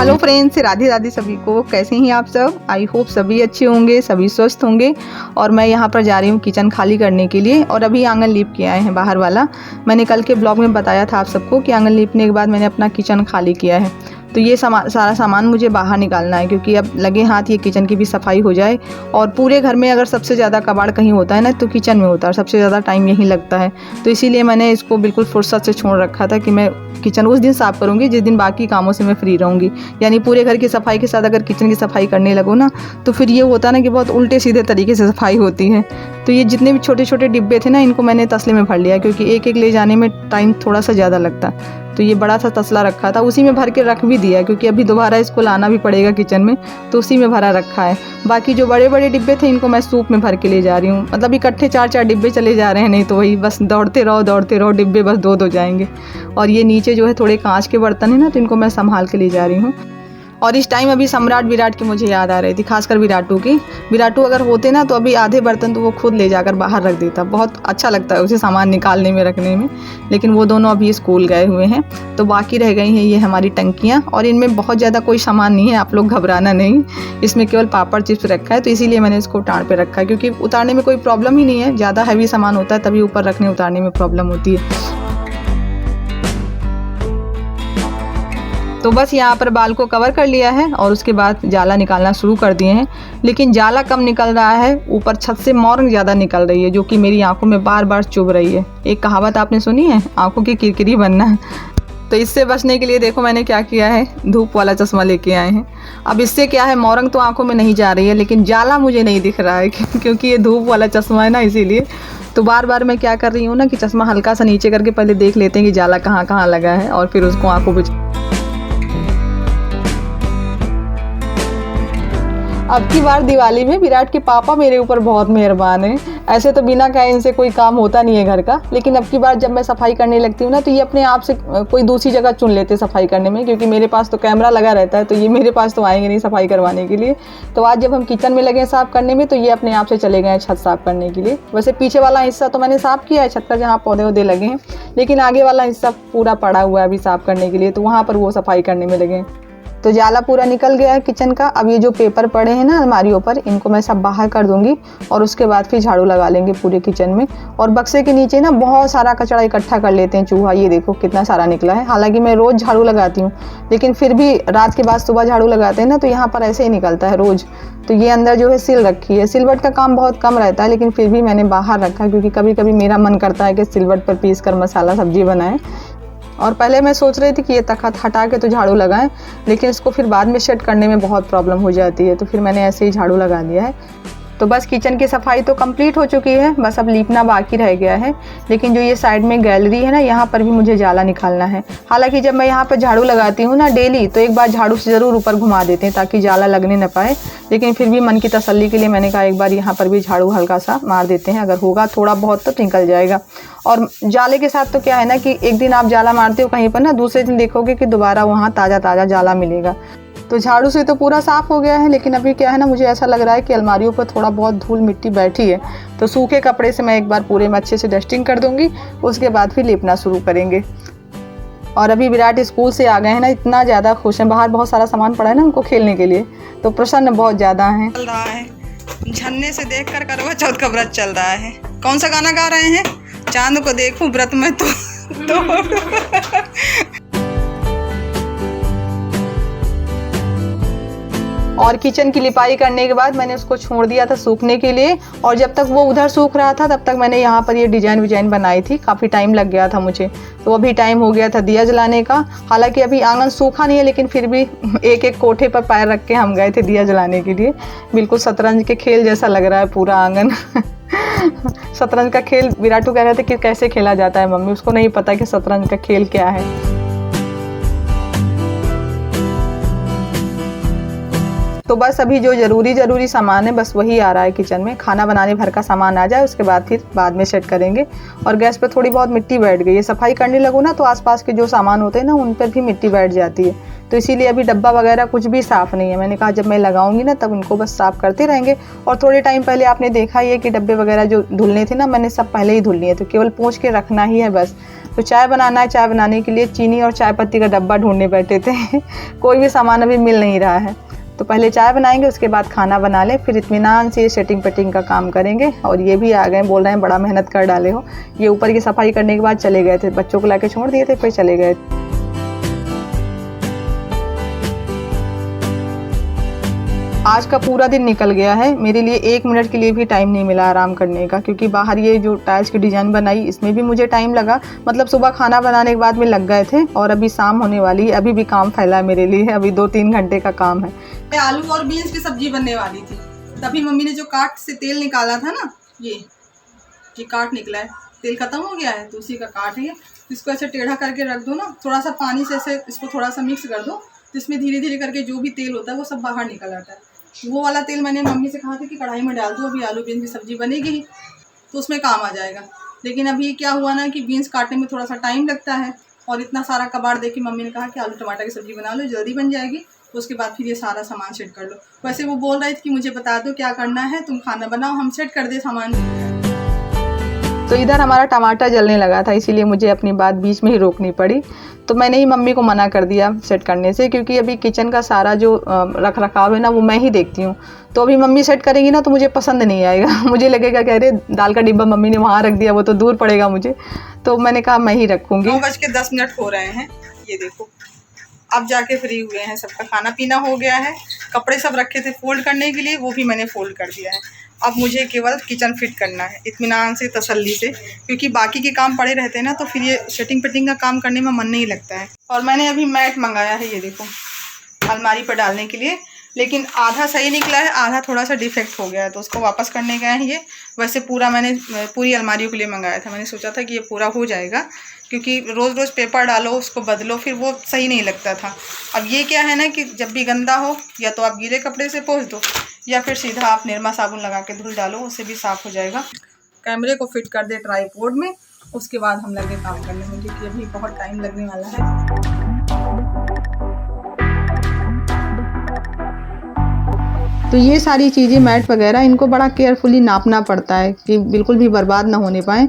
Hello friends, Radhe Radhe सभी को। कैसे हैं आप सब? आई होप सभी अच्छे होंगे, सभी स्वस्थ होंगे। और मैं यहाँ पर जा रही हूँ किचन खाली करने के लिए और अभी आंगन लीप के आए हैं बाहर वाला। मैंने कल के ब्लॉग में बताया था आप सबको कि आंगन लीपने के बाद मैंने अपना किचन खाली किया है। तो ये सारा सामान मुझे बाहर निकालना है क्योंकि अब लगे हाथ ये किचन की भी सफाई हो जाए। और पूरे घर में अगर सबसे ज़्यादा कबाड़ कहीं होता है ना तो किचन में होता है, सबसे ज़्यादा टाइम यहीं लगता है। तो इसीलिए मैंने इसको बिल्कुल फुर्सत से छोड़ रखा था कि मैं किचन उस दिन साफ़ करूँगी जिस दिन बाकी कामों से मैं फ्री रहूँगी। यानी पूरे घर की सफाई के साथ अगर किचन की सफाई करने लगो ना तो फिर ये होता है ना कि बहुत उल्टे सीधे तरीके से सफाई होती है। तो ये जितने भी छोटे छोटे डिब्बे थे ना इनको मैंने तसले में भर लिया क्योंकि एक एक ले जाने में टाइम थोड़ा सा ज़्यादा लगता। तो ये बड़ा सा तसला रखा था, उसी में भर के रख भी दिया क्योंकि अभी दोबारा इसको लाना भी पड़ेगा किचन में, तो उसी में भरा रखा है। बाकी जो बड़े बड़े डिब्बे थे इनको मैं सूप में भर के ले जा रही हूँ। मतलब इकट्ठे 4-4 डिब्बे चले जा रहे हैं, नहीं तो वही बस दौड़ते रहो डिब्बे बस दो जाएंगे। और ये नीचे जो है थोड़े कांच के बर्तन है ना तो इनको मैं संभाल के ले जा रही हूँ। और इस टाइम अभी सम्राट विराट की मुझे याद आ रही थी, खासकर विराटू की। विराटू अगर होते ना तो अभी आधे बर्तन तो वो खुद ले जाकर बाहर रख देता। बहुत अच्छा लगता है उसे सामान निकालने में, रखने में। लेकिन वो दोनों अभी स्कूल गए हुए हैं। तो बाकी रह गई हैं ये हमारी टंकियाँ और इनमें बहुत ज़्यादा कोई सामान नहीं है, आप लोग घबराना नहीं। इसमें केवल पापड़ चिप्स रखा है तो इसीलिए मैंने इसको टाँड़ पे रखा है क्योंकि उतारने में कोई प्रॉब्लम ही नहीं है। ज़्यादा हैवी सामान होता है तभी ऊपर रखने उतारने में प्रॉब्लम होती है। तो बस यहाँ पर बाल को कवर कर लिया है और उसके बाद जाला निकालना शुरू कर दिए हैं। लेकिन जाला कम निकल रहा है, ऊपर छत से मोरंग ज़्यादा निकल रही है जो कि मेरी आंखों में बार बार चुभ रही है। एक कहावत आपने सुनी है, आंखों की किरकिरी बनना है। तो इससे बचने के लिए देखो मैंने क्या किया है, धूप वाला चश्मा लेके आए हैं। अब इससे क्या है, मोरंग तो आंखों में नहीं जा रही है लेकिन जाला मुझे नहीं दिख रहा है क्योंकि ये धूप वाला चश्मा है ना, इसीलिए। तो बार बार मैं क्या कर रही हूँ ना कि चश्मा हल्का सा नीचे करके पहले देख लेते हैं कि जाला कहाँ कहाँ लगा है और फिर उसको आंखों पे। अब की बार दिवाली में विराट के पापा मेरे ऊपर बहुत मेहरबान हैं। ऐसे तो बिना कहे इनसे कोई काम होता नहीं है घर का, लेकिन अब की बार जब मैं सफाई करने लगती हूँ ना तो ये अपने आप से कोई दूसरी जगह चुन लेते सफाई करने में, क्योंकि मेरे पास तो कैमरा लगा रहता है तो ये मेरे पास तो आएंगे नहीं सफाई करवाने के लिए। तो आज जब हम किचन में लगे साफ़ करने में तो ये अपने आप से चले गए हैं छत साफ़ करने के लिए। वैसे पीछे वाला हिस्सा तो मैंने साफ़ किया है, छत पर जहाँ पौधे वौधे लगे हैं, लेकिन आगे वाला हिस्सा पूरा पड़ा हुआ है अभी साफ़ करने के लिए, तो वहाँ पर वो सफाई करने में लगे हैं। तो जाला पूरा निकल गया है किचन का। अब ये जो पेपर पड़े हैं ना अलमारियों पर, इनको मैं सब बाहर कर दूंगी और उसके बाद फिर झाड़ू लगा लेंगे पूरे किचन में। और बक्से के नीचे ना बहुत सारा कचरा इकट्ठा कर लेते हैं चूहा, ये देखो कितना सारा निकला है। हालांकि मैं रोज़ झाड़ू लगाती हूँ लेकिन फिर भी रात के बाद सुबह झाड़ू लगाते हैं ना तो यहाँ पर ऐसे ही निकलता है रोज़। तो ये अंदर जो है सिल रखी है। सिलवट का काम बहुत कम रहता है लेकिन फिर भी मैंने बाहर रखा क्योंकि कभी कभी मेरा मन करता है कि सिलवट पर पीस कर मसाला सब्जी बनाएं। और पहले मैं सोच रही थी कि ये तख़्त हटा के तो झाड़ू लगाएं, लेकिन इसको फिर बाद में सेट करने में बहुत प्रॉब्लम हो जाती है, तो फिर मैंने ऐसे ही झाड़ू लगा दिया है। तो बस किचन की सफाई तो कंप्लीट हो चुकी है, बस अब लीपना बाकी रह गया है। लेकिन जो ये साइड में गैलरी है ना, यहाँ पर भी मुझे जाला निकालना है। हालांकि जब मैं यहाँ पर झाड़ू लगाती हूँ ना डेली तो एक बार झाड़ू से ज़रूर ऊपर घुमा देते हैं ताकि जाला लगने न पाए, लेकिन फिर भी मन की तसल्ली के लिए मैंने कहा एक बार यहाँ पर भी झाड़ू हल्का सा मार देते हैं, अगर होगा थोड़ा बहुत तो निकल जाएगा। और जाले के साथ तो क्या है ना कि एक दिन आप जाला मारते हो कहीं पर ना, दूसरे दिन देखोगे कि दोबारा वहाँ ताज़ा ताज़ा जाला मिलेगा। तो झाड़ू से तो पूरा साफ़ हो गया है, लेकिन अभी क्या है ना, मुझे ऐसा लग रहा है कि अलमारियों पर थोड़ा बहुत धूल मिट्टी बैठी है। तो सूखे कपड़े से मैं एक बार पूरे में अच्छे से डस्टिंग कर दूंगी, उसके बाद फिर लीपना शुरू करेंगे। और अभी विराट स्कूल से आ गए हैं ना, इतना ज़्यादा खुश हैं। बाहर बहुत सारा सामान पड़ा है ना उनको खेलने के लिए, तो प्रसन्न बहुत ज़्यादा हैं। चल रहा है झरने से देख कर करवा चौथ का व्रत चल रहा है। कौन सा गाना गा रहे हैं? चांद को देखूं व्रत में तो और किचन की लिपाई करने के बाद मैंने उसको छोड़ दिया था सूखने के लिए। और जब तक वो उधर सूख रहा था तब तक मैंने यहाँ पर ये डिजाइन बनाई थी। काफ़ी टाइम लग गया था मुझे, तो अभी टाइम हो गया था दिया जलाने का। हालांकि अभी आंगन सूखा नहीं है लेकिन फिर भी एक एक कोठे पर पैर रख के हम गए थे दिया जलाने के लिए। बिल्कुल शतरंज के खेल जैसा लग रहा है पूरा आंगन शतरंज का खेल विराटू कह रहे थे कि कैसे खेला जाता है मम्मी, उसको नहीं पता कि शतरंज का खेल क्या है। तो बस अभी जो ज़रूरी सामान है बस वही आ रहा है किचन में। खाना बनाने भर का सामान आ जाए उसके बाद फिर बाद में सेट करेंगे। और गैस पे थोड़ी बहुत मिट्टी बैठ गई है, सफाई करने लगो ना तो आसपास के जो सामान होते हैं ना उन पर भी मिट्टी बैठ जाती है। तो इसीलिए अभी डब्बा वगैरह कुछ भी साफ़ नहीं है। मैंने कहा जब मैं लगाऊंगी ना तब उनको बस साफ़ करते रहेंगे। और थोड़े टाइम पहले आपने देखा ही है कि डब्बे वगैरह जो धुलने थे ना मैंने सब पहले ही धुल लिए, तो केवल पोंछ के रखना ही है बस। तो चाय बनाना है, चाय बनाने के लिए चीनी और चाय पत्ती का डब्बा ढूंढने बैठे थे कोई भी सामान अभी मिल नहीं रहा है। तो पहले चाय बनाएंगे, उसके बाद खाना बना लें, फिर इत्मीनान से सेटिंग पेटिंग का काम करेंगे। और ये भी आ गए, बोल रहे हैं बड़ा मेहनत कर डाले हो। ये ऊपर की सफाई करने के बाद चले गए थे, बच्चों को लाके छोड़ दिए थे, फिर चले गए। आज का पूरा दिन निकल गया है, मेरे लिए 1 मिनट के लिए भी टाइम नहीं मिला आराम करने का, क्योंकि बाहर ये जो टाइल्स की डिज़ाइन बनाई इसमें भी मुझे टाइम लगा। मतलब सुबह खाना बनाने के बाद में लग गए थे और अभी शाम होने वाली है, अभी भी काम फैला है मेरे लिए, अभी 2-3 घंटे का काम है। आलू और बीन्स की सब्जी बनने वाली थी, तभी मम्मी ने जो काट से तेल निकाला था ना, ये काट निकला है, तेल खत्म हो गया है तो उसी का काट है। इसको ऐसे टेढ़ा करके रख दो ना, थोड़ा सा पानी से ऐसे इसको थोड़ा सा मिक्स कर दो, जिसमें धीरे धीरे करके जो भी तेल होता है वो सब बाहर निकल आता है। वो वाला तेल मैंने मम्मी से कहा था कि कढ़ाई में डाल दो, अभी आलू बीन्स की सब्ज़ी बनेगी ही तो उसमें काम आ जाएगा। लेकिन अभी क्या हुआ ना कि बीन्स काटने में थोड़ा सा टाइम लगता है, और इतना सारा कबाड़ देख के मम्मी ने कहा कि आलू टमाटर की सब्ज़ी बना लो, जल्दी बन जाएगी। उसके बाद फिर ये सारा सामान सेट कर लो। वैसे वो बोल रहे थे कि मुझे बता दो क्या करना है, तुम खाना बनाओ, हम सेट कर दे सामान। तो इधर हमारा टमाटर जलने लगा था, इसीलिए मुझे अपनी बात बीच में ही रोकनी पड़ी। तो मैंने ही मम्मी को मना कर दिया सेट करने से, क्योंकि अभी किचन का सारा जो रख रखाव है ना वो मैं ही देखती हूँ। तो अभी मम्मी सेट करेंगी ना तो मुझे पसंद नहीं आएगा मुझे लगेगा कि अरे दाल का डिब्बा मम्मी ने वहाँ रख दिया, वो तो दूर पड़ेगा मुझे। तो मैंने कहा मैं ही रखूँगी। 9:10 हो रहे हैं, ये देखो अब जाके फ्री हुए हैं, सबका खाना पीना हो गया है। कपड़े सब रखे थे फोल्ड करने के लिए, वो भी मैंने फोल्ड कर दिया है। अब मुझे केवल किचन फिट करना है इत्मीनान से, तसल्ली से, क्योंकि बाकी के काम पड़े रहते हैं ना तो फिर ये सेटिंग पेटिंग का काम करने में मन नहीं लगता है। और मैंने अभी मैट मंगाया है, ये देखो अलमारी पर डालने के लिए, लेकिन आधा सही निकला है, आधा थोड़ा सा डिफेक्ट हो गया है, तो उसको वापस करने गए हैं ये। वैसे पूरा मैंने पूरी अलमारियों के लिए मंगाया था, मैंने सोचा था कि ये पूरा हो जाएगा, क्योंकि रोज़ रोज़ पेपर डालो, उसको बदलो, फिर वो सही नहीं लगता था। अब ये क्या है ना कि जब भी गंदा हो या तो आप गीले कपड़े से पोंछ दो, या फिर सीधा आप निरमा साबुन लगा के धुल डालो, उससे भी साफ़ हो जाएगा। कैमरे को फिट कर दे ट्राईपोड में, उसके बाद हम लगे काम करने में, क्योंकि अभी बहुत टाइम लगने वाला है। तो ये सारी चीज़ें मैट वगैरह इनको बड़ा केयरफुली नापना पड़ता है कि बिल्कुल भी बर्बाद ना होने पाएँ।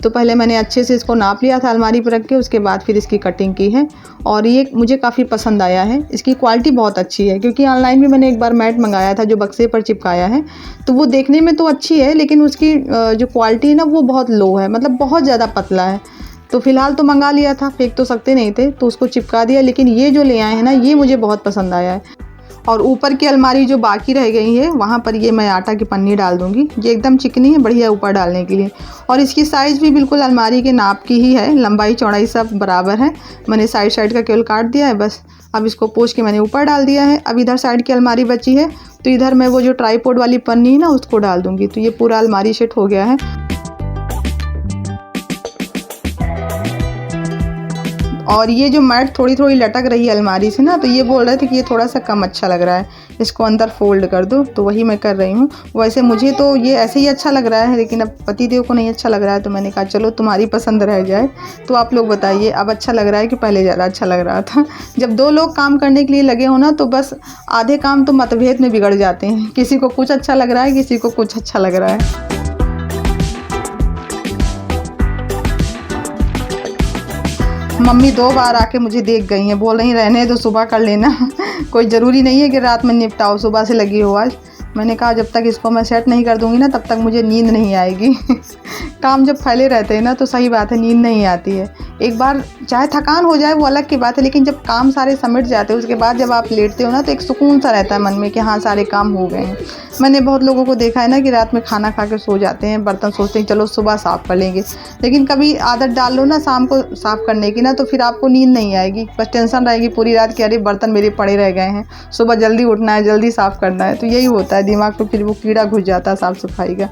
तो पहले मैंने अच्छे से इसको नाप लिया था अलमारी पर रख के, उसके बाद फिर इसकी कटिंग की है। और ये मुझे काफ़ी पसंद आया है, इसकी क्वालिटी बहुत अच्छी है, क्योंकि ऑनलाइन भी मैंने एक बार मैट मंगाया था जो बक्से पर चिपकाया है, तो वो देखने में तो अच्छी है लेकिन उसकी जो क्वालिटी है ना वो बहुत लो है, मतलब बहुत ज़्यादा पतला है। तो फ़िलहाल तो मंगा लिया था, फेंक तो सकते नहीं थे, तो उसको चिपका दिया। लेकिन ये जो ले आए हैं ना ये मुझे बहुत पसंद आया है। और ऊपर की अलमारी जो बाकी रह गई है वहाँ पर ये मैं आटा की पन्नी डाल दूँगी, ये एकदम चिकनी है, बढ़िया ऊपर डालने के लिए। और इसकी साइज़ भी बिल्कुल अलमारी के नाप की ही है, लंबाई चौड़ाई सब बराबर है। मैंने साइड का केवल काट दिया है बस। अब इसको पोंछ के मैंने ऊपर डाल दिया है। अब इधर साइड की अलमारी बची है, तो इधर मैं वो जो ट्राईपोड वाली पन्नी है ना उसको डाल दूँगी, तो ये पूरा अलमारी सेट हो गया है। और ये जो मैट थोड़ी थोड़ी लटक रही है अलमारी से ना, तो ये बोल रहे थे कि ये थोड़ा सा कम अच्छा लग रहा है, इसको अंदर फोल्ड कर दो, तो वही मैं कर रही हूँ। वैसे मुझे तो ये ऐसे ही अच्छा लग रहा है, लेकिन अब पतिदेव को नहीं अच्छा लग रहा है, तो मैंने कहा चलो तुम्हारी पसंद रह जाए। तो आप लोग बताइए अब अच्छा लग रहा है कि पहले ज़्यादा अच्छा लग रहा था। जब 2 लोग काम करने के लिए लगे हो ना तो बस आधे काम तो मतभेद में बिगड़ जाते हैं, किसी को कुछ अच्छा लग रहा है, किसी को कुछ अच्छा लग रहा है। मम्मी 2 बार आके मुझे देख गई हैं, बोल रही रहने दो सुबह कर लेना कोई ज़रूरी नहीं है कि रात में निपटाओ, सुबह से लगी हो आज। मैंने कहा जब तक इसको मैं सेट नहीं कर दूंगी ना तब तक मुझे नींद नहीं आएगी काम जब फैले रहते हैं ना तो सही बात है नींद नहीं आती है। एक बार चाहे थकान हो जाए वो अलग की बात है, लेकिन जब काम सारे समेट जाते हैं उसके बाद जब आप लेटते हो ना तो एक सुकून सा रहता है मन में कि हाँ सारे काम हो गए हैं। मैंने बहुत लोगों को देखा है ना कि रात में खाना खा के सो जाते हैं, बर्तन सोचते हैं चलो सुबह साफ़ कर लेंगे, लेकिन कभी आदत डाल लो ना शाम को साफ़ करने की ना तो फिर आपको नींद नहीं आएगी, बस टेंशन रहेगी पूरी रात कि अरे बर्तन मेरे पड़े रह गए हैं, सुबह जल्दी उठना है, जल्दी साफ़ करना है। तो यही होता है दिमाग को, फिर वो कीड़ा घुस जाता है साफ़ सफाई का।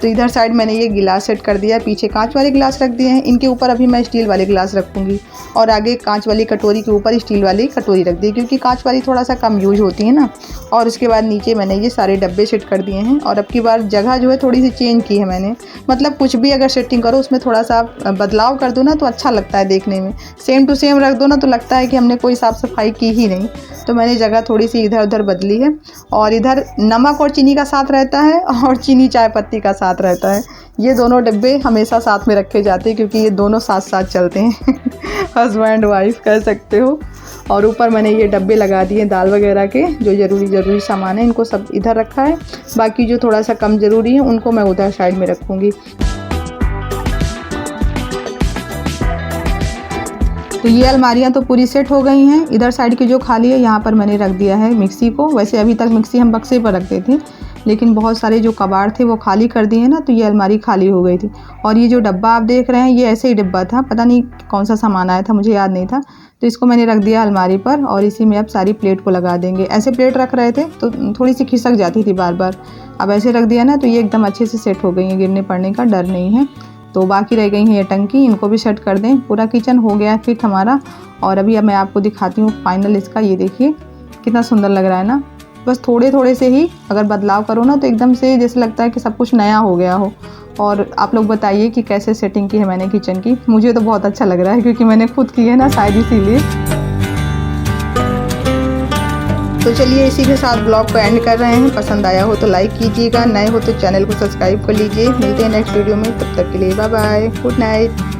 तो इधर साइड मैंने ये गिलास सेट कर दिया है, पीछे कांच वाले गिलास रख दिए हैं, इनके ऊपर अभी मैं स्टील वाले गिलास रखूँगी, और आगे कांच वाली कटोरी के ऊपर स्टील वाली कटोरी रख दी, क्योंकि कांच वाली थोड़ा सा कम यूज होती है ना। और उसके बाद नीचे मैंने ये सारे डब्बे सेट कर दिए हैं, और अब की बार जगह जो है थोड़ी सी चेंज की है मैंने, मतलब कुछ भी अगर सेटिंग करो उसमें थोड़ा सा बदलाव कर दो ना तो अच्छा लगता है देखने में, सेम टू सेम रख दो ना तो लगता है कि हमने कोई साफ़ सफाई की ही नहीं। तो मैंने जगह थोड़ी सी इधर उधर बदली है, और इधर नमक और चीनी का साथ रहता है और चीनी चाय पत्ती का साथ साथ रहता है। ये दोनों डिब्बे हमेशा साथ में रखे जाते हैं क्योंकि ये दोनों साथ साथ चलते हैं हस्बैंड वाइफ कह सकते हो। और ऊपर मैंने ये डब्बे लगा दिए दाल वगैरह के, जो ज़रूरी सामान है इनको सब इधर रखा है। बाकी जो थोड़ा सा कम ज़रूरी है उनको मैं उधर साइड में रखूँगी। तो ये अलमारियाँ तो पूरी सेट हो गई हैं। इधर साइड की जो खाली है यहाँ पर मैंने रख दिया है मिक्सी को। वैसे अभी तक मिक्सी हम बक्से पर रखते थे, लेकिन बहुत सारे जो कबाड़ थे वो खाली कर दिए ना, तो ये अलमारी खाली हो गई थी। और ये जो डब्बा आप देख रहे हैं ये ऐसे ही डिब्बा था, पता नहीं कौन सा सामान आया था, मुझे याद नहीं था। तो इसको मैंने रख दिया अलमारी पर और इसी में अब सारी प्लेट को लगा देंगे। ऐसे प्लेट रख रहे थे तो थोड़ी सी खिसक जाती थी बार बार, अब ऐसे रख दिया ना तो ये एकदम अच्छे से सेट हो गई है, गिरने पड़ने का डर नहीं है। तो बाकी रह गई हैं ये टंकी, इनको भी सेट कर दें। पूरा किचन हो गया है फिट हमारा। और अभी अब मैं आपको दिखाती हूँ फाइनल इसका। ये देखिए कितना सुंदर लग रहा है ना। बस थोड़े थोड़े से ही अगर बदलाव करो ना तो एकदम से जैसे लगता है कि सब कुछ नया हो गया हो। और आप लोग बताइए कि कैसे सेटिंग की है मैंने किचन की। मुझे तो बहुत अच्छा लग रहा है क्योंकि मैंने खुद की है ना शायद इसीलिए। तो चलिए इसी के साथ ब्लॉग को एंड कर रहे हैं। पसंद आया हो तो लाइक कीजिएगा, नए हो तो चैनल को सब्सक्राइब कर लीजिए। मिलते हैं नेक्स्ट वीडियो में, तब तक के लिए बाय बाय, गुड नाइट।